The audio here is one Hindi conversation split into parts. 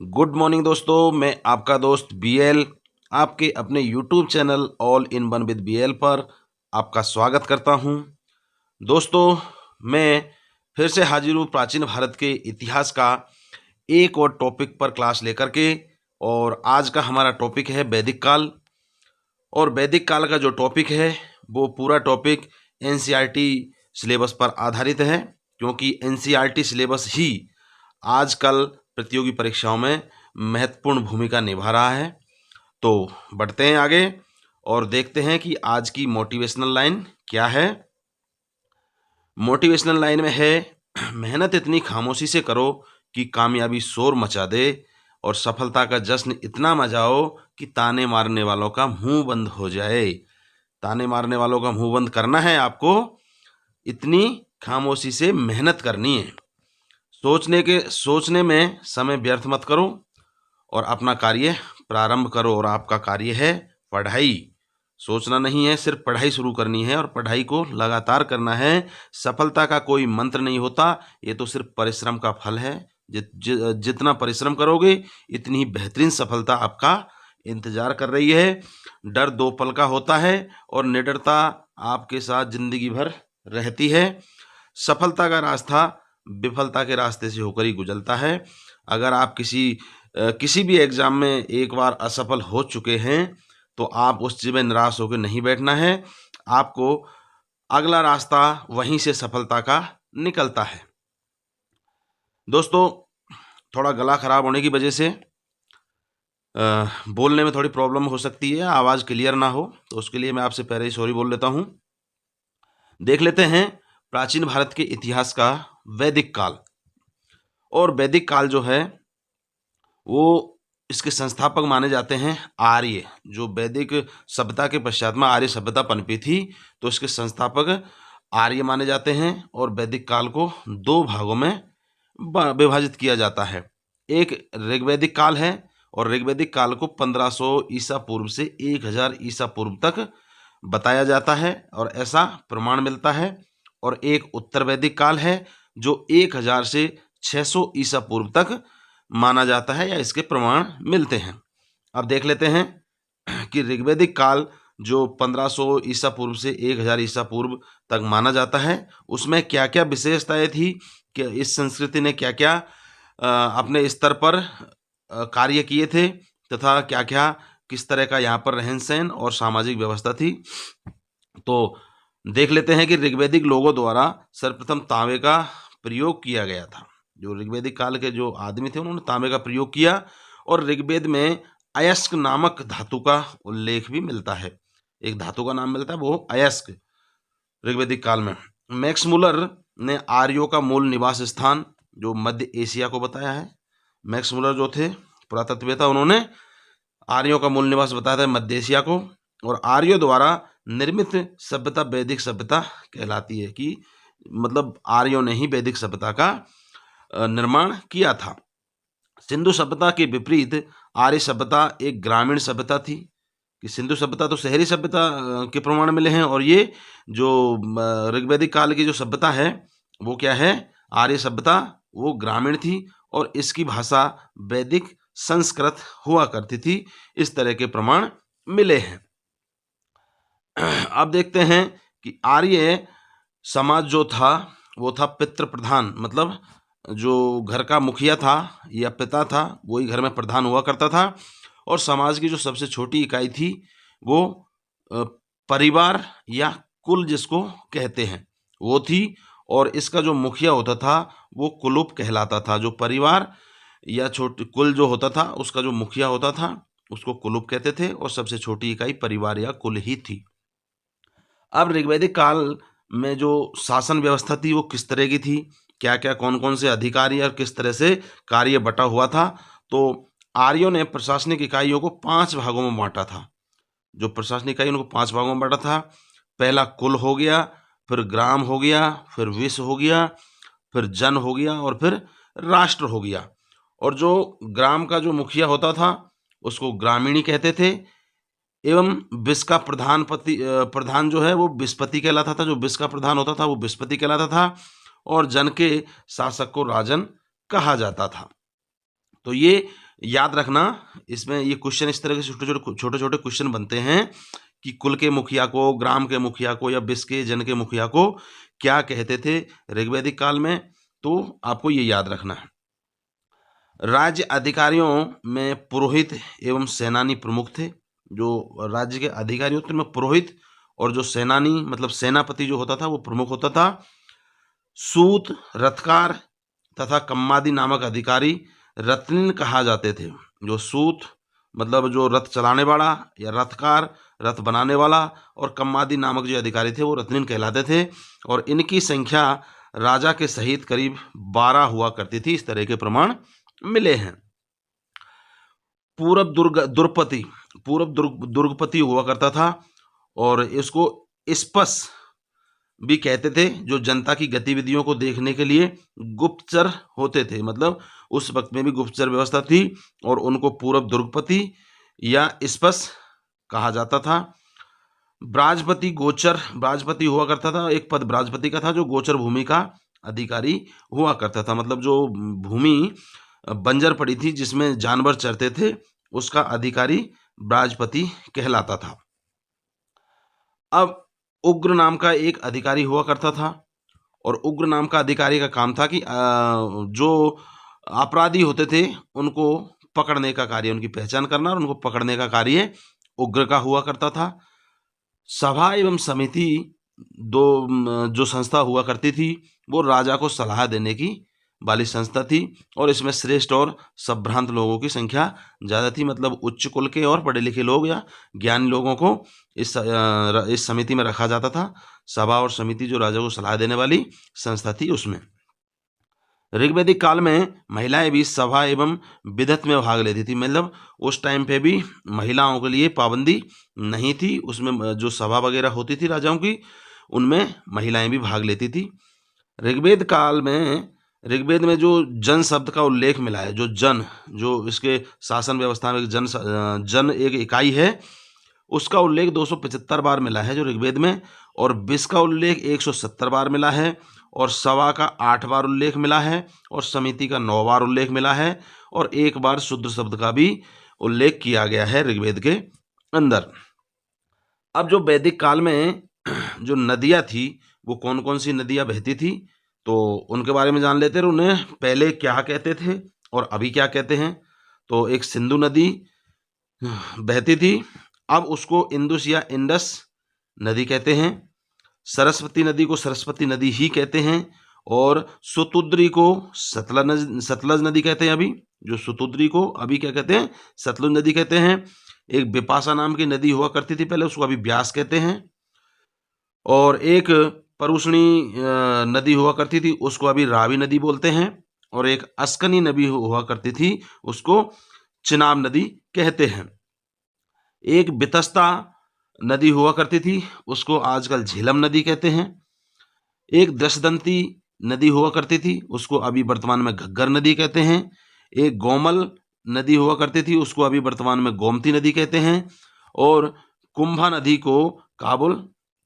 गुड मॉर्निंग दोस्तों, मैं आपका दोस्त बीएल आपके अपने YouTube channel all in one with BL पर आपका स्वागत करता हूं। दोस्तों, मैं फिर से हाजिर हूं प्राचीन भारत के इतिहास का एक और टॉपिक पर क्लास लेकर के। और आज का हमारा टॉपिक है वैदिक काल। और वैदिक काल का जो टॉपिक है वो पूरा टॉपिक एनसीईआरटी सिलेबस पर आधारित है, क्योंकि एनसीईआरटी सिलेबस ही आजकल प्रतियोगी परीक्षाओं में महत्वपूर्ण भूमिका निभा रहा है। तो बढ़ते हैं आगे और देखते हैं कि आज की मोटिवेशनल लाइन क्या है। मोटिवेशनल लाइन में है, मेहनत इतनी खामोशी से करो कि कामयाबी शोर मचा दे, और सफलता का जश्न इतना मचाओ कि ताने मारने वालों का मुंह बंद हो जाए। ताने मारने वालों का मुंह बंद करना है आपको, इतनी खामोशी से मेहनत करनी है। सोचने में समय व्यर्थ मत करो और अपना कार्य प्रारंभ करो। और आपका कार्य है पढ़ाई। सोचना नहीं है, सिर्फ पढ़ाई शुरू करनी है और पढ़ाई को लगातार करना है। सफलता का कोई मंत्र नहीं होता, ये तो सिर्फ परिश्रम का फल है। जितना परिश्रम करोगे इतनी ही बेहतरीन सफलता आपका इंतजार कर रही है। डर 2 पल का होता है और निडरता आपके साथ जिंदगी भर रहती है। सफलता का रास्ता विफलता के रास्ते से होकर ही गुजरता है। अगर आप किसी भी एग्जाम में एक बार असफल हो चुके हैं तो आप उस चीज़ में निराश होकर नहीं बैठना है। आपको अगला रास्ता वहीं से सफलता का निकलता है। दोस्तों, थोड़ा गला खराब होने की वजह से बोलने में थोड़ी प्रॉब्लम हो सकती है, आवाज़ क्लियर ना हो, तो उसके लिए मैं आपसे पहले ही सॉरी बोल लेता हूँ। देख लेते हैं प्राचीन भारत के इतिहास का वैदिक काल। और वैदिक काल जो है वो इसके संस्थापक माने जाते हैं आर्य। जो वैदिक सभ्यता के पश्चात में आर्य सभ्यता पनपी थी, तो इसके संस्थापक आर्य माने जाते हैं। और वैदिक काल को 2 भागों में विभाजित किया जाता है। एक ऋग्वैदिक काल है, और ऋग्वैदिक काल को 1500 ईसा पूर्व से 1000 ईसा पूर्व तक बताया जाता है और ऐसा प्रमाण मिलता है। और एक उत्तर वैदिक काल है जो 1000 से 600 ईसा पूर्व तक माना जाता है या इसके प्रमाण मिलते हैं। अब देख लेते हैं कि ऋग्वैदिक काल जो 1500 ईसा पूर्व से 1000 ईसा पूर्व तक माना जाता है, उसमें क्या क्या विशेषताएं थी कि इस संस्कृति ने क्या क्या अपने स्तर पर कार्य किए थे, तथा क्या क्या किस तरह का यहाँ पर रहन सहन और सामाजिक व्यवस्था थी। तो देख लेते हैं कि ऋग्वैदिक लोगों द्वारा सर्वप्रथम तांबे का प्रयोग किया गया था। जो ऋग्वैदिक काल के जो आदमी थे उन्होंने तांबे का प्रयोग किया। और ऋग्वेद में अयस्क नामक धातु का उल्लेख भी मिलता है। एक धातु का नाम मिलता है, वो अयस्क, ऋग्वैदिक काल में। मैक्स मुलर ने आर्यों का मूल निवास स्थान जो मध्य एशिया को बताया है। मैक्स मुलर जो थे पुरातत्ववेत्ता, उन्होंने आर्यों का मूल निवास बताया था मध्य एशिया को। और आर्यों द्वारा निर्मित सभ्यता वैदिक सभ्यता कहलाती है, कि मतलब आर्यों ने ही वैदिक सभ्यता का निर्माण किया था। सिंधु सभ्यता के विपरीत आर्य सभ्यता एक ग्रामीण सभ्यता थी। कि सिंधु सभ्यता तो शहरी सभ्यता के प्रमाण मिले हैं, और ये जो ऋग्वैदिक काल की जो सभ्यता है वो क्या है, आर्य सभ्यता, वो ग्रामीण थी और इसकी भाषा वैदिक संस्कृत हुआ करती थी। इस तरह के प्रमाण मिले हैं। अब देखते हैं कि आर्य समाज जो था वो था पितृ प्रधान, मतलब जो घर का मुखिया था या पिता था वही घर में प्रधान हुआ करता था। और समाज की जो सबसे छोटी इकाई थी वो परिवार या कुल जिसको कहते हैं वो थी। और इसका जो मुखिया होता था वो कुलुप कहलाता था। जो परिवार या छोटे कुल जो होता था उसका जो मुखिया होता था उसको कुलुप कहते थे, और सबसे छोटी इकाई परिवार या कुल ही थी। अब ऋग्वैदिक काल में जो शासन व्यवस्था थी वो किस तरह की थी, क्या क्या कौन कौन से अधिकारी और किस तरह से कार्य बटा हुआ था। तो आर्यों ने प्रशासनिक इकाइयों को 5 भागों में बांटा था। जो प्रशासनिक इकाई उनको 5 भागों में बांटा था। पहला कुल हो गया, फिर ग्राम हो गया, फिर विश्व हो गया, फिर जन हो गया, और फिर राष्ट्र हो गया। और जो ग्राम का जो मुखिया होता था उसको ग्रामीणी कहते थे, एवं विश्व का प्रधान जो है वो विस्पति कहलाता था। जो विश्व का प्रधान होता था वो विस्पति कहलाता था, और जन के शासक को राजन कहा जाता था। तो ये याद रखना, इसमें ये क्वेश्चन इस तरह के छोटे छोटे क्वेश्चन बनते हैं कि कुल के मुखिया को, ग्राम के मुखिया को या विश्व के जन के मुखिया को क्या कहते थे ऋग्वैदिक काल में, तो आपको ये याद रखना है। राज्य अधिकारियों में पुरोहित एवं सेनानी प्रमुख थे। जो राज्य के अधिकारी होते हैं उनमें पुरोहित और जो सेनानी मतलब सेनापति जो होता था वो प्रमुख होता था। सूत, रथकार तथा कम्मादी नामक अधिकारी रत्निन कहा जाते थे। जो सूत मतलब जो रथ चलाने वाला या रथकार रथ बनाने वाला, और कम्मादी नामक जो अधिकारी थे वो रत्निन कहलाते थे, और इनकी संख्या राजा के सहित करीब 12 हुआ करती थी। इस तरह के प्रमाण मिले हैं। पूर्व दुर्गपति हुआ करता था, और इसको स्पस भी कहते थे। जो जनता की गतिविधियों को देखने के लिए गुप्तचर होते थे, मतलब उस वक्त में भी गुप्तचर व्यवस्था थी, और उनको पूर्व दुर्गपति या स्पस कहा जाता था। ब्राजपति हुआ करता था, एक पद ब्राजपति का था जो गोचर भूमि का अधिकारी हुआ करता था। मतलब जो भूमि बंजर पड़ी थी जिसमें जानवर चरते थे, उसका अधिकारी ब्राजपति कहलाता था। अब उग्र नाम का एक अधिकारी हुआ करता था, और उग्र नाम का अधिकारी का काम था कि जो अपराधी होते थे उनको पकड़ने का कार्य, उनकी पहचान करना और उनको पकड़ने का कार्य उग्र का हुआ करता था। सभा एवं समिति जो संस्था हुआ करती थी वो राजा को सलाह देने की वाली संस्था थी, और इसमें श्रेष्ठ और संभ्रांत लोगों की संख्या ज़्यादा थी। मतलब उच्च कुल के और पढ़े लिखे लोग या ज्ञानी लोगों को इस समिति में रखा जाता था। सभा और समिति जो राजा को सलाह देने वाली संस्था थी उसमें। ऋग्वैदिक काल में महिलाएं भी सभा एवं विधत में भाग लेती थी। मतलब उस टाइम पे भी महिलाओं के लिए पाबंदी नहीं थी। उसमें जो सभा वगैरह होती थी राजाओं की, उनमें महिलाएं भी भाग लेती थी। ऋग्वेद में जो जन शब्द का उल्लेख मिला है, जो इसके शासन व्यवस्था में जन एक इकाई है, उसका उल्लेख 275 बार मिला है जो ऋग्वेद में, और विष का उल्लेख 170 बार मिला है, और सभा का 8 बार उल्लेख मिला है, और समिति का 9 बार उल्लेख मिला है, और 1 बार शुद्र शब्द का भी उल्लेख किया गया है ऋग्वेद के अंदर। अब जो वैदिक काल में जो नदियाँ थी वो कौन कौन सी नदियाँ बहती थी, तो उनके बारे में जान लेते हैं। उन्हें पहले क्या कहते थे और अभी क्या कहते हैं। तो एक सिंधु नदी बहती थी, अब उसको इंदुस या इंडस नदी कहते हैं। सरस्वती नदी को सरस्वती नदी ही कहते हैं, और सुतुद्री को सतलज नदी कहते हैं। अभी जो सुतुद्री को अभी क्या कहते हैं, सतलुज नदी कहते हैं। एक बिपाशा नाम की नदी हुआ करती थी पहले, उसको अभी ब्यास कहते हैं। और एक परुष्णी नदी हुआ करती थी, उसको अभी रावी नदी बोलते हैं। और एक अस्कनी नदी हुआ करती थी, उसको चिनाब नदी कहते हैं। एक बितस्ता नदी हुआ करती थी, उसको आजकल झेलम नदी कहते हैं। एक दशदंती नदी हुआ करती थी, उसको अभी वर्तमान में घग्गर नदी कहते हैं। एक गोमल नदी हुआ करती थी, उसको अभी वर्तमान में गोमती नदी कहते हैं। और कुंभा नदी को काबुल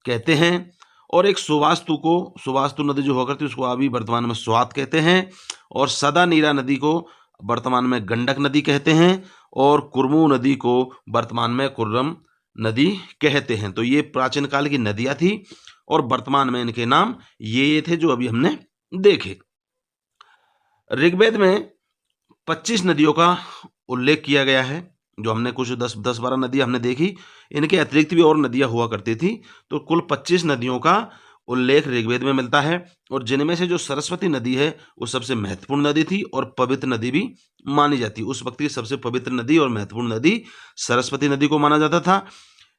कहते हैं। और एक सुवास्तु नदी जो हुआ करती है उसको अभी वर्तमान में स्वात कहते हैं। और सदा नीरा नदी को वर्तमान में गंडक नदी कहते हैं। और कुर्मू नदी को वर्तमान में कुर्रम नदी कहते हैं। तो ये प्राचीन काल की नदियां थी, और वर्तमान में इनके नाम ये थे जो अभी हमने देखे। ऋग्वेद में 25 नदियों का उल्लेख किया गया है, जो हमने कुछ 10-12 नदियां हमने देखी। इनके अतिरिक्त भी और नदियां हुआ करती थी, तो कुल 25 नदियों का उल्लेख ऋग्वेद में मिलता है। और जिनमें से जो सरस्वती नदी है वो सबसे महत्वपूर्ण नदी थी और पवित्र नदी भी मानी जाती। उस वक्त की सबसे पवित्र नदी और महत्वपूर्ण नदी सरस्वती नदी को माना जाता था।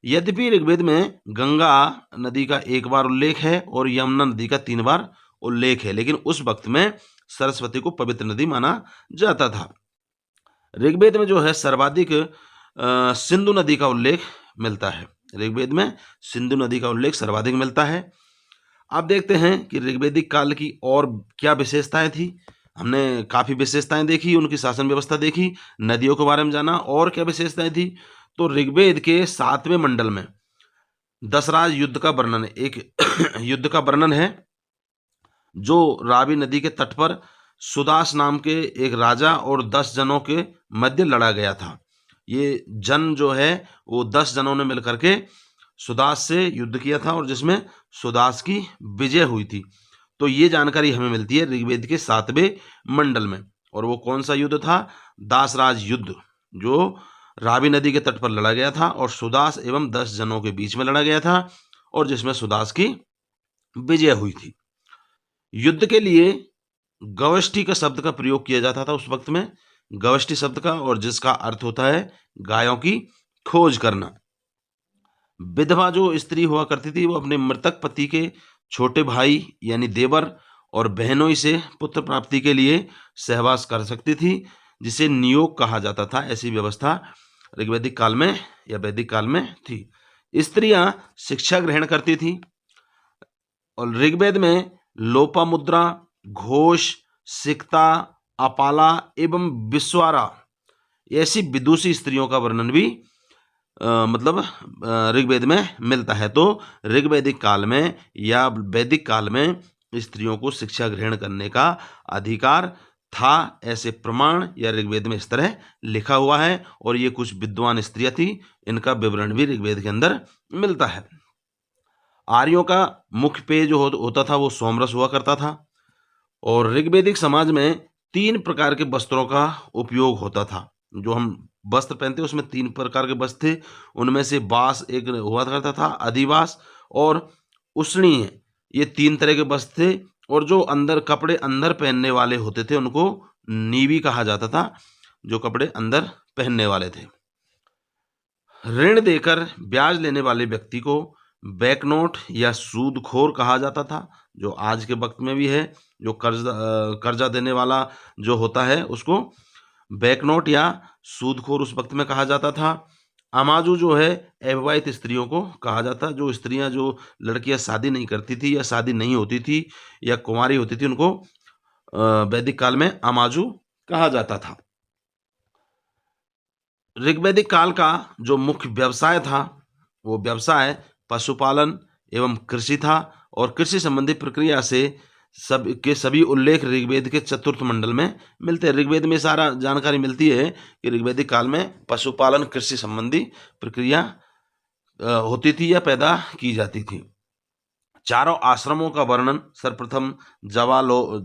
यद्यपि ऋग्वेद में गंगा नदी का 1 बार उल्लेख है और यमुना नदी का 3 बार उल्लेख है, लेकिन उस वक्त में सरस्वती को पवित्र नदी माना जाता था। ऋग्वेद में जो है सर्वाधिक सिंधु नदी का उल्लेख मिलता है। ऋग्वेद में सिंधु नदी का उल्लेख सर्वाधिक मिलता है। आप देखते हैं कि ऋग्वेदिक काल की और क्या विशेषताएं थी। हमने काफ़ी विशेषताएं देखी, उनकी शासन व्यवस्था देखी, नदियों के बारे में जाना, और क्या विशेषताएं थी। तो ऋग्वेद के 7वें मंडल में दशराज युद्ध का वर्णन, एक युद्ध का वर्णन है जो रावी नदी के तट पर सुदास नाम के एक राजा और 10 जनों के मध्य लड़ा गया था। ये जन जो है वो 10 जनों ने मिलकर के सुदास से युद्ध किया था और जिसमें सुदास की विजय हुई थी। तो ये जानकारी हमें मिलती है ऋग्वेद के 7वें मंडल में। और वो कौन सा युद्ध था? दासराज युद्ध, जो रावी नदी के तट पर लड़ा गया था और सुदास एवं 10 जनों के बीच में लड़ा गया था और जिसमें सुदास की विजय हुई थी। युद्ध के लिए गवष्टि का शब्द का प्रयोग किया जाता था उस वक्त में, गवष्टि शब्द का, और जिसका अर्थ होता है गायों की खोज करना। विधवा जो स्त्री हुआ करती थी वो अपने मृतक पति के छोटे भाई यानी देवर और बहनों से पुत्र प्राप्ति के लिए सहवास कर सकती थी, जिसे नियोग कहा जाता था। ऐसी व्यवस्था ऋग्वैदिक काल में या वैदिक काल में थी। स्त्रियां शिक्षा ग्रहण करती थी और ऋग्वेद में लोपामुद्रा, घोष, सिक्ता, अपाला एवं विश्वारा ऐसी विदुषी स्त्रियों का वर्णन भी ऋग्वेद में मिलता है। तो ऋग्वैदिक काल में या वैदिक काल में स्त्रियों को शिक्षा ग्रहण करने का अधिकार था, ऐसे प्रमाण या ऋग्वेद में इस तरह लिखा हुआ है। और ये कुछ विद्वान स्त्रियां थी, इनका विवरण भी ऋग्वेद के अंदर मिलता है। आर्यों का मुख्य पेय जो होता था वो सोमरस हुआ करता था। और ऋग्वैदिक समाज में 3 प्रकार के वस्त्रों का उपयोग होता था। जो हम वस्त्र पहनते हैं उसमें 3 प्रकार के वस्त्र थे। उनमें से बास एक हुआ करता था, अधिवास और उष्णीय, ये 3 तरह के वस्त्र थे। और जो अंदर कपड़े अंदर पहनने वाले होते थे उनको नीवी कहा जाता था, जो कपड़े अंदर पहनने वाले थे। ऋण देकर ब्याज लेने वाले व्यक्ति को बैकनोट या सूदखोर कहा जाता था, जो आज के वक्त में भी है। जो कर्जा देने वाला जो होता है उसको बैकनोट या सूदखोर उस वक्त में कहा जाता था। अमाजू जो है अविवाहित स्त्रियों को कहा जाता, जो स्त्रियां, जो लड़कियां शादी नहीं करती थी या शादी नहीं होती थी या कुंवारी होती थी, उनको वैदिक काल में अमाजू कहा जाता था। ऋग्वैदिक काल का जो मुख्य व्यवसाय था वो व्यवसाय पशुपालन एवं कृषि था। और कृषि संबंधी प्रक्रिया से सभी उल्लेख ऋग्वेद के 4th मंडल में मिलते हैं। ऋग्वेद में सारा जानकारी मिलती है कि ऋग्वैदिक काल में पशुपालन कृषि संबंधी प्रक्रिया होती थी या पैदा की जाती थी। चारों आश्रमों का वर्णन सर्वप्रथम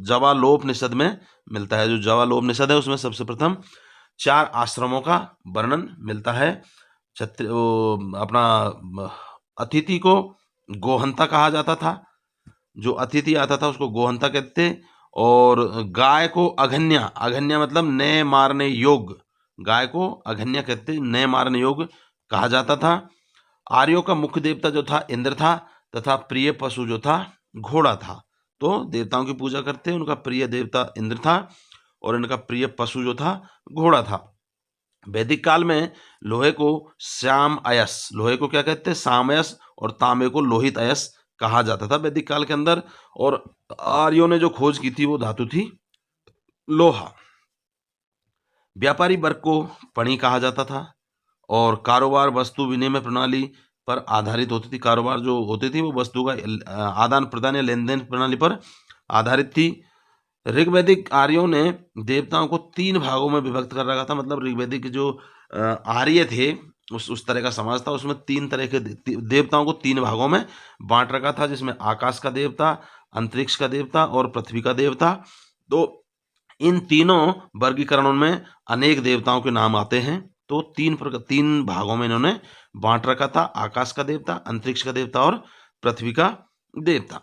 जवालोपनिषद में मिलता है। जो जवालोपनिषद है उसमें सबसे प्रथम 4 आश्रमों का वर्णन मिलता है। अपना अतिथि को गोहंता कहा जाता था, जो अतिथि आता था उसको गोहंता कहते। और गाय को अघन्या, अघन्या मतलब नए मारने योग्य, गाय को अघन्या कहते, नए मारने योग्य कहा जाता था। आर्यों का मुख्य देवता जो था इंद्र था तथा प्रिय पशु जो था घोड़ा था। तो देवताओं की पूजा करते, उनका प्रिय देवता इंद्र था और इनका प्रिय पशु जो था घोड़ा था। वैदिक काल में लोहे को श्याम अयस, लोहे को क्या कहते हैं? सामयस, और तांबे को लोहित अयस कहा जाता था वैदिक काल के अंदर। और आर्यों ने जो खोज की थी वो धातु थी लोहा। व्यापारी वर्ग को पणी कहा जाता था और कारोबार वस्तु विनिमय प्रणाली पर आधारित होती थी। कारोबार जो होती थी वो वस्तु का आदान प्रदान या लेन देन प्रणाली पर आधारित थी। ऋग्वैदिक आर्यों ने देवताओं को 3 भागों में विभक्त कर रखा था। मतलब ऋग्वैदिक जो आर्य थे उस तरह का समाज था, उसमें 3 तरह के देवताओं को 3 भागों में बांट रखा था, जिसमें आकाश का देवता, अंतरिक्ष का देवता और पृथ्वी का देवता। तो इन तीनों वर्गीकरणों में अनेक देवताओं के नाम आते हैं। तो 3 भागों में इन्होंने बांट रखा था, आकाश का देवता, अंतरिक्ष का देवता और पृथ्वी का देवता।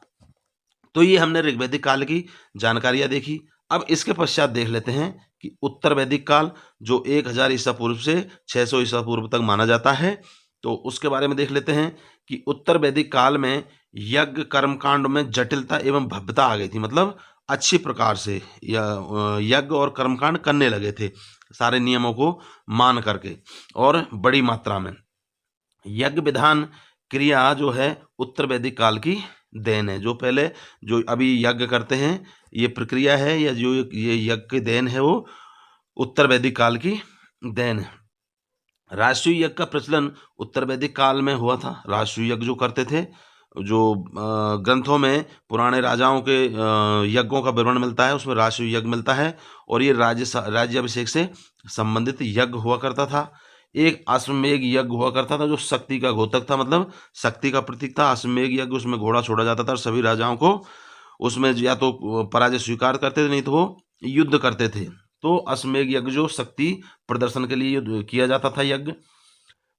तो ये हमने ऋग्वैदिक काल की जानकारियां देखी। अब इसके पश्चात देख लेते हैं कि उत्तर वैदिक काल, जो 1000 ईसा पूर्व से 600 ईसा पूर्व तक माना जाता है। तो उसके बारे में देख लेते हैं कि उत्तर वैदिक काल में यज्ञ कर्मकांड में जटिलता एवं भव्यता आ गई थी। मतलब अच्छी प्रकार से यज्ञ और कर्मकांड करने लगे थे, सारे नियमों को मान करके और बड़ी मात्रा में। यज्ञ विधान क्रिया जो है उत्तर वैदिक काल की देन है। जो पहले जो अभी यज्ञ करते हैं ये प्रक्रिया है या जो ये यज्ञ की देन है वो उत्तर वैदिक काल की देन है। राष्ट्रीय यज्ञ का प्रचलन उत्तर वैदिक काल में हुआ था। राष्ट्रीय यज्ञ जो करते थे जो ग्रंथों में पुराने राजाओं के यज्ञों का विवरण मिलता है, उसमें राजसूय यज्ञ मिलता है और ये राज्याभिषेक से संबंधित यज्ञ हुआ करता था। एक अश्वमेध यज्ञ हुआ करता था जो शक्ति का द्योतक था, मतलब शक्ति का प्रतीक था। अश्वमेध यज्ञ, उसमें घोड़ा छोड़ा जाता था और सभी राजाओं को उसमें या तो पराजय स्वीकार करते थे, नहीं तो वो युद्ध करते थे। तो अश्वमेध यज्ञ जो शक्ति प्रदर्शन के लिए किया जाता था यज्ञ।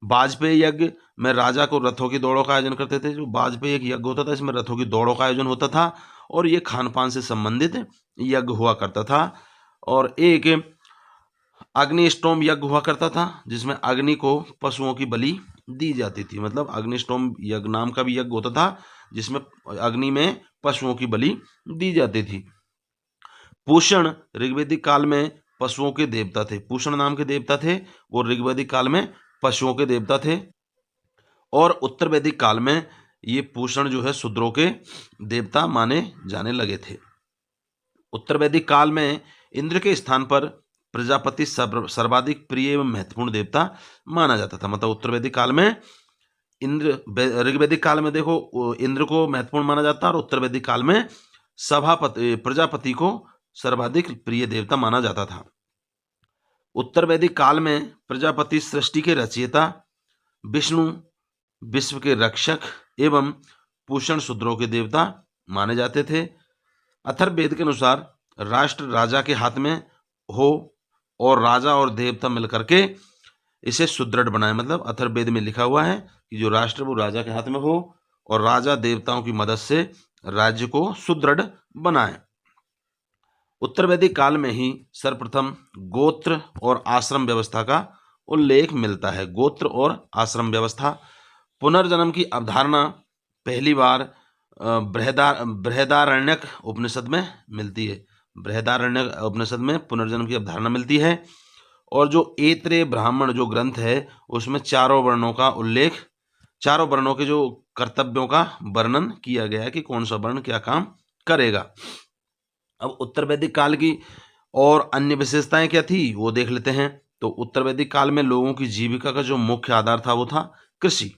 वाजपेयी यज्ञ में राजा को रथों की दौड़ों का आयोजन करते थे। जो वाजपेयी एक यज्ञ होता था, इसमें रथों की दौड़ों का आयोजन होता था और ये खान पान से संबंधित यज्ञ हुआ करता था। और एक अग्निष्टोम यज्ञ हुआ करता था जिसमें अग्नि को पशुओं की बलि दी जाती थी। मतलब अग्निष्टोम यज्ञ नाम का भी यज्ञ होता था जिसमें अग्नि में पशुओं की बलि दी जाती थी। पूषण ऋग्वेदिक काल में पशुओं के देवता थे। पूषण नाम के देवता थे, वो ऋग्वेदिक काल में पशुओं के देवता थे। और उत्तर वैदिक काल में ये पूषण जो है शूद्रों के देवता माने जाने लगे थे। उत्तर वैदिक काल में इंद्र के स्थान पर प्रजापति सर्वाधिक प्रिय एवं महत्वपूर्ण देवता माना जाता था। मतलब उत्तर वैदिक काल में इंद्र, ऋग्वैदिक काल में देखो इंद्र को महत्वपूर्ण माना जाता है और उत्तर वैदिक काल में प्रजापति को सर्वाधिक प्रिय देवता माना जाता था। उत्तर वैदिक काल में प्रजापति सृष्टि के रचयिता, विष्णु विश्व के रक्षक एवं पूषण शूद्रों के देवता माने जाते थे। अथर्ववेद के अनुसार राष्ट्र राजा के हाथ में हो और राजा और देवता मिलकर के इसे सुदृढ़ बनाए। मतलब अथर्ववेद में लिखा हुआ है कि जो राष्ट्र वो राजा के हाथ में हो और राजा देवताओं की मदद से राज्य को सुदृढ़ बनाए। उत्तर वैदिक काल में ही सर्वप्रथम गोत्र और आश्रम व्यवस्था का उल्लेख मिलता है। गोत्र और आश्रम व्यवस्था। पुनर्जन्म की अवधारणा पहली बार बृहदारण्यक उपनिषद में मिलती है। बृहदारण्यक उपनिषद में पुनर्जन्म की अवधारणा मिलती है। और जो ऐत्रेय ब्राह्मण जो ग्रंथ है उसमें चारों वर्णों का उल्लेख, चारों वर्णों के जो कर्तव्यों का वर्णन किया गया है कि कौन सा वर्ण क्या काम करेगा। अब उत्तर वैदिक काल की और अन्य विशेषताएं क्या थी वो देख लेते हैं। तो उत्तर वैदिक काल में लोगों की जीविका का जो मुख्य आधार था वो था कृषि।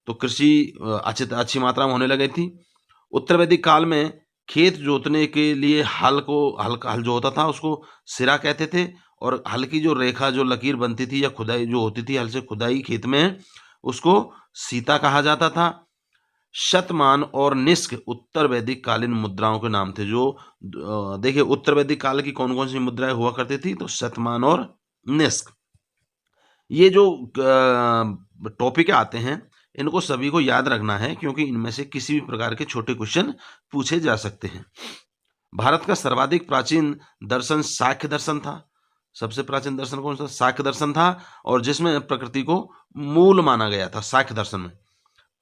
तो कृषि अच्छी मात्रा में होने लगी थी। उत्तर वैदिक काल में खेत जोतने के लिए हल जो होता था उसको सिरा कहते थे और हल की जो रेखा जो लकीर बनती थी या खुदाई जो होती थी हल से खुदाई खेत में, उसको सीता कहा जाता था। शतमान और निष्क उत्तर वैदिक कालीन मुद्राओं के नाम थे। जो देखिए उत्तर वैदिक काल की कौन कौन सी मुद्राएं हुआ करती थी, तो शतमान और निष्क। ये जो टॉपिक आते हैं इनको सभी को याद रखना है क्योंकि इनमें से किसी भी प्रकार के छोटे क्वेश्चन पूछे जा सकते हैं। भारत का सर्वाधिक प्राचीन दर्शन सांख्य दर्शन था। सबसे प्राचीन दर्शन कौन सा? सांख्य दर्शन था और जिसमें प्रकृति को मूल माना गया था। सांख्य दर्शन में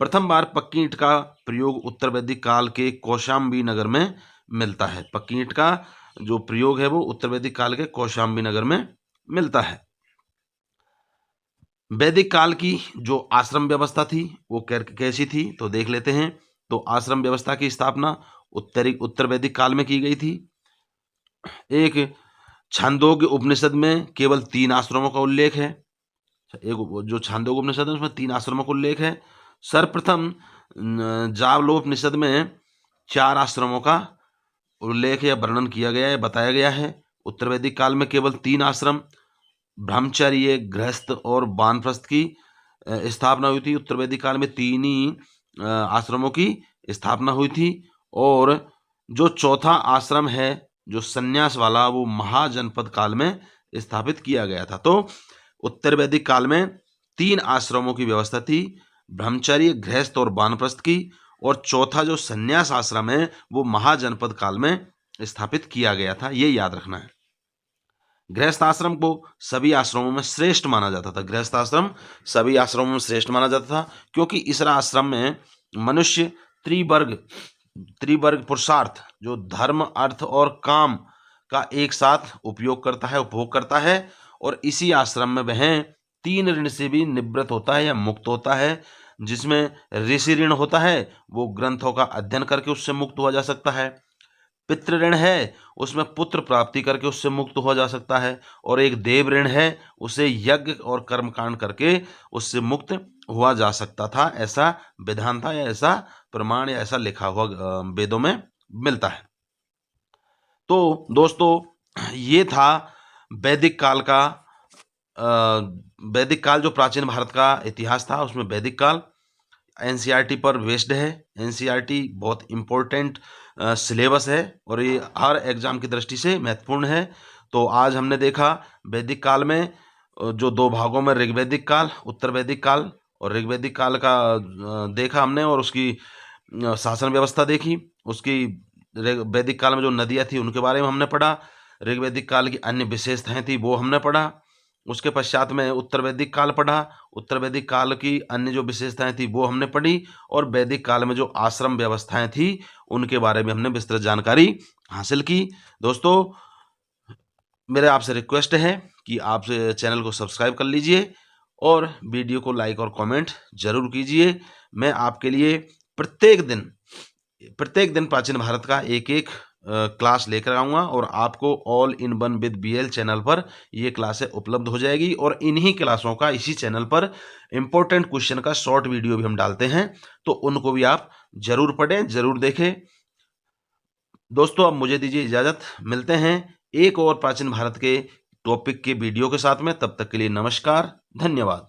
प्रथम बार पक्की ईंट का प्रयोग उत्तर वैदिक काल के कौशाम्बी नगर में मिलता है। पक्की ईंट का जो प्रयोग है वो उत्तर वैदिक काल के कौशाम्बी नगर में मिलता है। वैदिक काल की जो आश्रम व्यवस्था थी वो कैसी थी तो देख लेते हैं। तो आश्रम व्यवस्था की स्थापना उत्तर वैदिक काल में की गई थी। एक छांदोग्य उपनिषद में केवल 3 आश्रमों का उल्लेख है। एक जो छांदोग्य उपनिषद है उसमें 3 आश्रमों का उल्लेख है। सर्वप्रथम जावलोपनिषद में 4 आश्रमों का उल्लेख या वर्णन किया गया है, बताया गया है। उत्तर वैदिक काल में केवल 3 आश्रम ब्रह्मचर्य, गृहस्थ और वानप्रस्थ की स्थापना हुई थी। उत्तर वैदिक काल में 3 ही आश्रमों की स्थापना हुई थी। और जो चौथा आश्रम है जो संन्यास वाला वो महाजनपद काल में स्थापित किया गया था। तो उत्तर वैदिक काल में 3 आश्रमों की व्यवस्था थी, ब्रह्मचर्य, गृहस्थ और वानप्रस्थ की। और चौथा जो संन्यास आश्रम है वो महाजनपद काल में स्थापित किया गया था, ये याद रखना है। गृहस्थ आश्रम को सभी आश्रमों में श्रेष्ठ माना जाता था। गृहस्थ आश्रम सभी आश्रमों में श्रेष्ठ माना जाता था क्योंकि इस आश्रम में मनुष्य त्रिवर्ग पुरुषार्थ जो धर्म, अर्थ और काम का एक साथ उपयोग करता है, उपभोग करता है। और इसी आश्रम में वह 3 ऋण से भी निवृत्त होता है या मुक्त होता है। जिसमें ऋषि ऋण होता है वो ग्रंथों का अध्ययन करके उससे मुक्त हुआ जा सकता है। पितृ ऋण है उसमें पुत्र प्राप्ति करके उससे मुक्त हो जा सकता है, और एक देव ऋण है उसे यज्ञ और कर्मकांड करके उससे मुक्त हुआ जा सकता था। ऐसा विधान था, या ऐसा प्रमाण, या ऐसा लिखा हुआ वेदों में मिलता है। तो दोस्तों ये था वैदिक काल का वैदिक काल, जो प्राचीन भारत का इतिहास था उसमें वैदिक काल एनसीईआरटी पर बेस्ड है। एनसीईआरटी बहुत इम्पोर्टेंट सिलेबस है और ये हर एग्जाम की दृष्टि से महत्वपूर्ण है। तो आज हमने देखा वैदिक काल में जो दो भागों में ऋग्वैदिक काल, उत्तर वैदिक काल, और ऋग्वैदिक काल का देखा हमने, और उसकी शासन व्यवस्था देखी। उसकी वैदिक काल में जो नदियाँ थी उनके बारे में हमने पढ़ा। ऋग्वैदिक काल की अन्य विशेषताएं थी वो हमने पढ़ा। उसके पश्चात में उत्तर वैदिक काल पढ़ा। उत्तर वैदिक काल की अन्य जो विशेषताएं थी वो हमने पढ़ी, और वैदिक काल में जो आश्रम व्यवस्थाएं थी उनके बारे में हमने विस्तृत जानकारी हासिल की। दोस्तों मेरे आपसे रिक्वेस्ट है कि आप चैनल को सब्सक्राइब कर लीजिए और वीडियो को लाइक और कमेंट जरूर कीजिए। मैं आपके लिए प्रत्येक दिन प्राचीन भारत का एक एक क्लास लेकर आऊँगा, और आपको all in one with BL channel पर ये क्लासें उपलब्ध हो जाएगी। और इन्हीं क्लासों का इसी चैनल पर इम्पोर्टेंट क्वेश्चन का शॉर्ट वीडियो भी हम डालते हैं, तो उनको भी आप जरूर पढ़ें, जरूर देखें। दोस्तों अब मुझे दीजिए इजाज़त, मिलते हैं एक और प्राचीन भारत के टॉपिक के वीडियो के साथ में। तब तक के लिए नमस्कार, धन्यवाद।